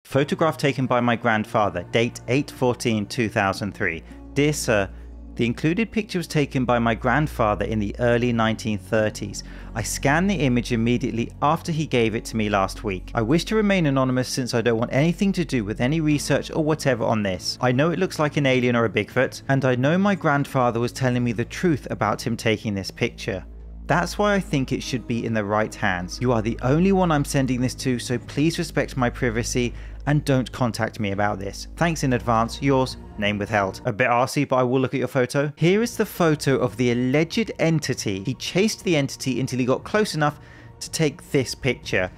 Photograph taken by my grandfather, date 8/14/2003. Dear Sir, the included picture was taken by my grandfather in the early 1930s. I scanned the image immediately after he gave it to me last week. I wish to remain anonymous since I don't want anything to do with any research or whatever on this. I know it looks like an alien or a Bigfoot, and I know my grandfather was telling me the truth about him taking this picture. That's why I think it should be in the right hands. You are the only one I'm sending this to, so please respect my privacy and don't contact me about this. Thanks in advance. Yours, name withheld. A bit arsey, but I will look at your photo. Here is the photo of the alleged entity. He chased the entity until he got close enough to take this picture.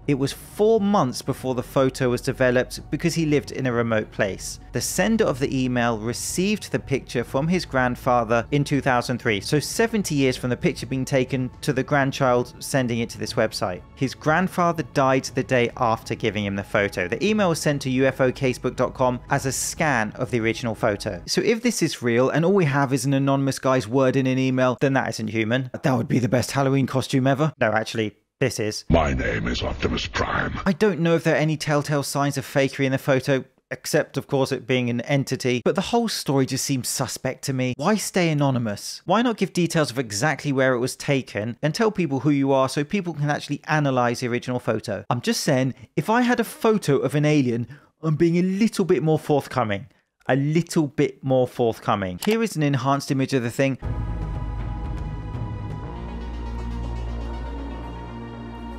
It was 4 months before the photo was developed because he lived in a remote place. The sender of the email received the picture from his grandfather in 2003, so 70 years from the picture being taken to the grandchild sending it to this website. His grandfather died the day after giving him the photo. The email was sent to ufocasebook.com as a scan of the original photo. So if this is real and all we have is an anonymous guy's word in an email, then that isn't human. That would be the best Halloween costume ever. No, actually, this is. My name is Optimus Prime. I don't know if there are any telltale signs of fakery in the photo, except of course it being an entity, but the whole story just seems suspect to me. Why stay anonymous? Why not give details of exactly where it was taken and tell people who you are so people can actually analyze the original photo? I'm just saying, if I had a photo of an alien, I'm being a little bit more forthcoming. A little bit more forthcoming. Here is an enhanced image of the thing.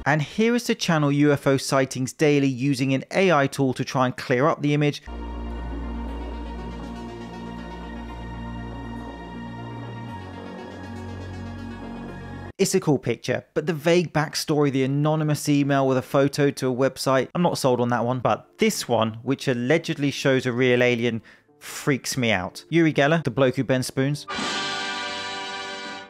And here is to channel UFO sightings daily using an AI tool to try and clear up the image. It's a cool picture, but the vague backstory, the anonymous email with a photo to a website, I'm not sold on that one. But this one, which allegedly shows a real alien, freaks me out. Uri Geller, the bloke who bends spoons,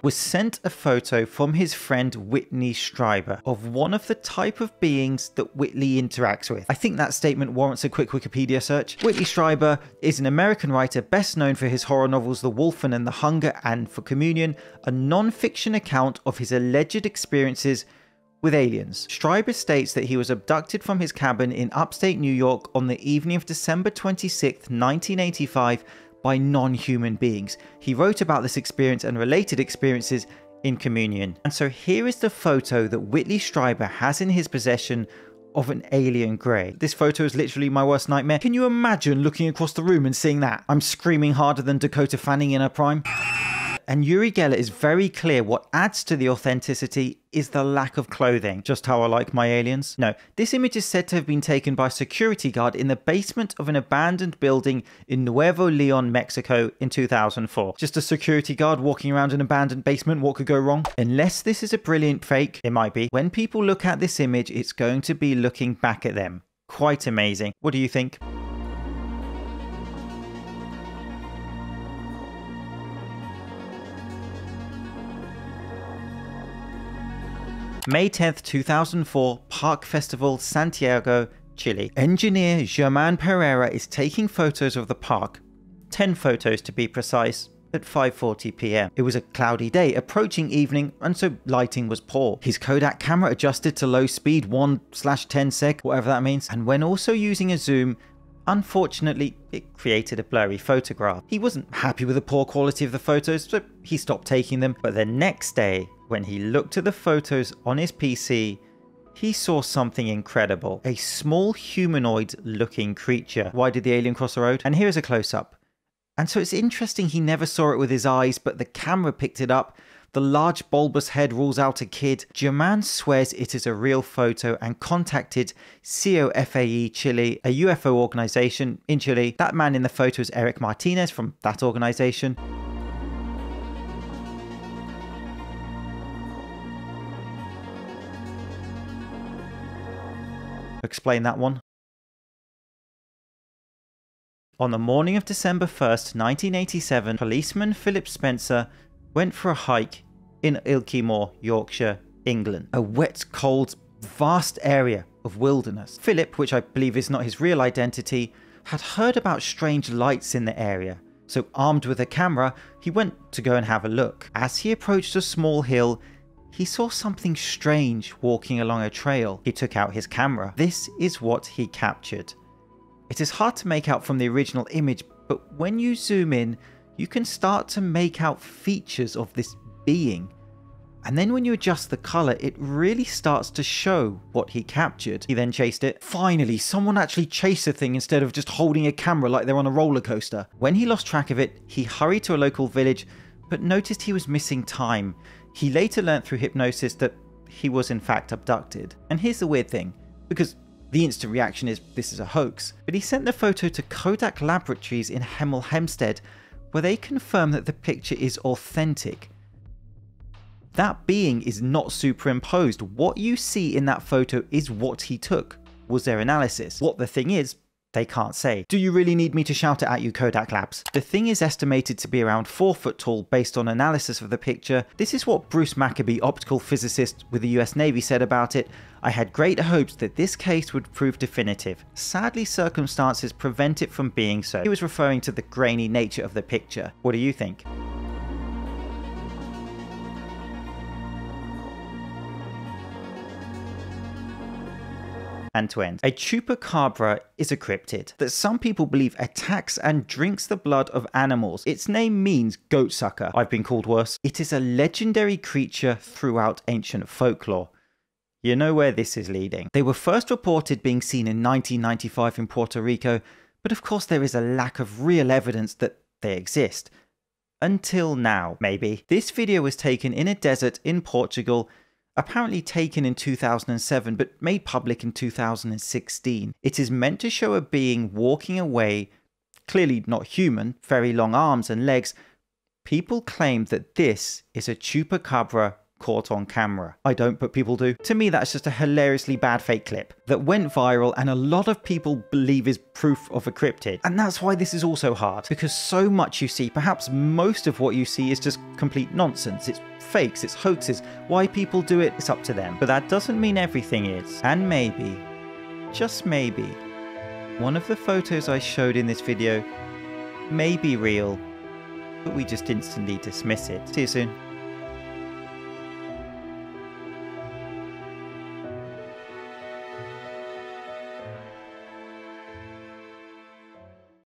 was sent a photo from his friend Whitley Strieber of one of the type of beings that Whitley interacts with. I think that statement warrants a quick Wikipedia search. Whitley Strieber is an American writer best known for his horror novels The Wolfen and the Hunger and For Communion, a non-fiction account of his alleged experiences with aliens. Strieber states that he was abducted from his cabin in upstate New York on the evening of December 26, 1985 by non-human beings. He wrote about this experience and related experiences in Communion. And so here is the photo that Whitley Strieber has in his possession of an alien grey. This photo is literally my worst nightmare. Can you imagine looking across the room and seeing that? I'm screaming harder than Dakota Fanning in her prime. And Uri Geller is very clear what adds to the authenticity is the lack of clothing. Just how I like my aliens. No, this image is said to have been taken by a security guard in the basement of an abandoned building in Nuevo Leon, Mexico in 2004. Just a security guard walking around an abandoned basement, what could go wrong? Unless this is a brilliant fake, it might be. When people look at this image, it's going to be looking back at them. Quite amazing. What do you think? May 10th, 2004, Park Festival, Santiago, Chile. Engineer German Pereira is taking photos of the park, 10 photos to be precise, at 5:40 p.m. It was a cloudy day, approaching evening, and so lighting was poor. His Kodak camera adjusted to low speed, 1/10 sec, whatever that means, and when also using a zoom, unfortunately, it created a blurry photograph. He wasn't happy with the poor quality of the photos, so he stopped taking them. But the next day, when he looked at the photos on his PC, he saw something incredible. A small humanoid-looking creature. Why did the alien cross the road? And here's a close-up. And so it's interesting he never saw it with his eyes, but the camera picked it up. The large bulbous head rules out a kid. German swears it is a real photo and contacted COFAE Chile, a UFO organization in Chile. That man in the photo is Eric Martinez from that organization. Explain that one. On the morning of December 1st, 1987, policeman Philip Spencer went for a hike in Ilkley Moor, Yorkshire, England. A wet, cold, vast area of wilderness. Philip, which I believe is not his real identity, had heard about strange lights in the area. So armed with a camera, he went to go and have a look. As he approached a small hill, he saw something strange walking along a trail. He took out his camera. This is what he captured. It is hard to make out from the original image, but when you zoom in, you can start to make out features of this being. And then when you adjust the colour, it really starts to show what he captured. He then chased it. Finally, someone actually chased the thing instead of just holding a camera like they're on a roller coaster. When he lost track of it, he hurried to a local village, but noticed he was missing time. He later learnt through hypnosis that he was in fact abducted. And here's the weird thing, because the instant reaction is this is a hoax, but he sent the photo to Kodak Laboratories in Hemel Hempstead, where they confirm that the picture is authentic. That being is not superimposed. What you see in that photo is what he took. Was there analysis? What the thing is, they can't say. Do you really need me to shout it at you, Kodak Labs? The thing is estimated to be around 4 foot tall based on analysis of the picture. This is what Bruce Maccabee, optical physicist with the US Navy, said about it. I had great hopes that this case would prove definitive. Sadly, circumstances prevent it from being so. He was referring to the grainy nature of the picture. What do you think? And to end, a Chupacabra is a cryptid that some people believe attacks and drinks the blood of animals. Its name means goat sucker. I've been called worse. It is a legendary creature throughout ancient folklore. You know where this is leading. They were first reported being seen in 1995 in Puerto Rico, but of course there is a lack of real evidence that they exist. Until now, maybe. This video was taken in a desert in Portugal, apparently taken in 2007 but made public in 2016. It is meant to show a being walking away, clearly not human, very long arms and legs. People claim that this is a Chupacabra caught on camera. I don't, but people do. To me, that's just a hilariously bad fake clip that went viral and a lot of people believe is proof of a cryptid. And that's why this is also hard, because so much you see, perhaps most of what you see is just complete nonsense. It's fakes, it's hoaxes. Why people do it, it's up to them. But that doesn't mean everything is. And maybe, just maybe, one of the photos I showed in this video may be real, but we just instantly dismiss it. See you soon.